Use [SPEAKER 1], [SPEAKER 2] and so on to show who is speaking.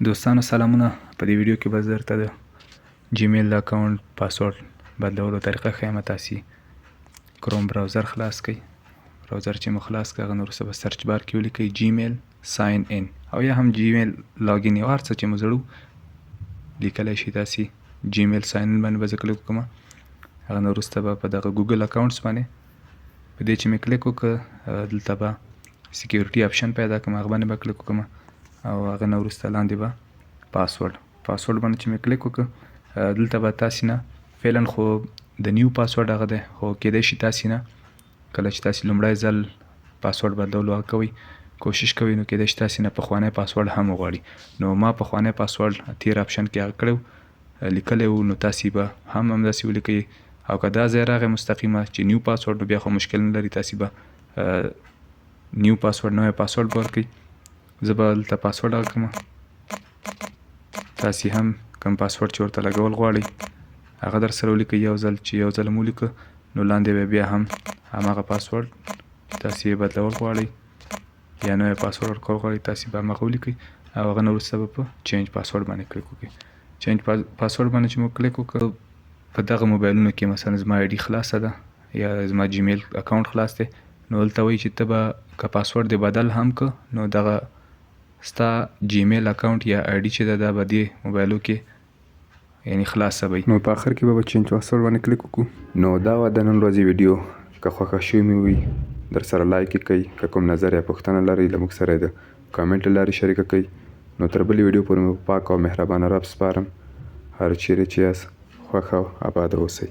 [SPEAKER 1] دوستانو سلامونه. په دې ویډیو کې به زه درته د جیمیل د اکاونټ پاسورډ بدلولو طریقه ښیم. تاسې کروم براوزر خلاص کړئ. براوزر چې مو خلاص کړئ هغه نه وروسته به سرچ بار کې ولیکئ جیمیل ساین ان او یا هم جیمیل لاګین، یو هر څه چې مو زړو لیکلی شئ. تاسې جیمیل ساین ان باندې به زه کلیک وکړم. هغه نه وروسته به په دغه ګوګل اکاونټس باندې په دې چې مې کلیک وکړ دلته به سکیورټي اپشن پیدا کړم، هغه باندې به کلیک وکړم او هغه نه وروسته لاندې به پاسورډ باندې چې مې کلیک وکړ دلته به تاسې نه فعلا خو د نیو پاسورډ هغه دی، خو کیدای شي تاسې نه کله چې تاسې لومړی ځل پاسورډ بدلول هغه کوئ کوشش کوئ نو کیدای شي تاسې نه پخوانی پاسورډ هم وغواړي. نو ما پخوانی پاسورډ تیر اپشن کې هغه کړی لیکلی و، نو تاسې به هم همداسې ولیکئ او که دا ځای راغی مستقیمه چې نیو پاسورډ نو بیا خو مشکل نه لري، تاسې به نیو پاسورډ نوی پاسورډ به ورکړئ. زه به دلته پاسورډ هغه کړم. تاسې هم کوم پاسورډ چې ورته لګول غواړئ هغه در سره ولیکئ. یو ځل چې یو ځل مو ولیکه نو لاندې به بیا هم هماغه پاسورډ تاسې یې بدلول غواړئ یا نوی پاسورډ ورکول غواړئ تاسې به هماغه ولیکئ او هغه نه وروسته به په چینج پاسورډ باندې کلیک وکړئ. چینج پاسورډ باندې چې مو کلیک وکړ په دغه موبایلونو کې مثلا زما آی ډي خلاصه ده یا زما جیمیل اکاونټ خلاص دی نو دلته وایي چې ته به که پاسورډ دې بدل هم که نو دغه ستا جیمیل اکاونټ یا آی ډي چې ده دا به دې موبایلو کې یعنی خلاصه وي. نو په آخر کې به چینج پاسورډ باندې کلیک وکړو. نو دا وه د نن ورځې ویډیو. که خوښه شوې مې وي در سره لایک یې کړئ. که کوم نظر یا پوښتنه لرئ له موږ سره یې د کامنټ له لارې شریکه کړئ. نو تر بلې ویډیو پورې مې په پاک او مهربانه رب سپارم. هر چیرې چې یاست خوښ او اباد اوسئ.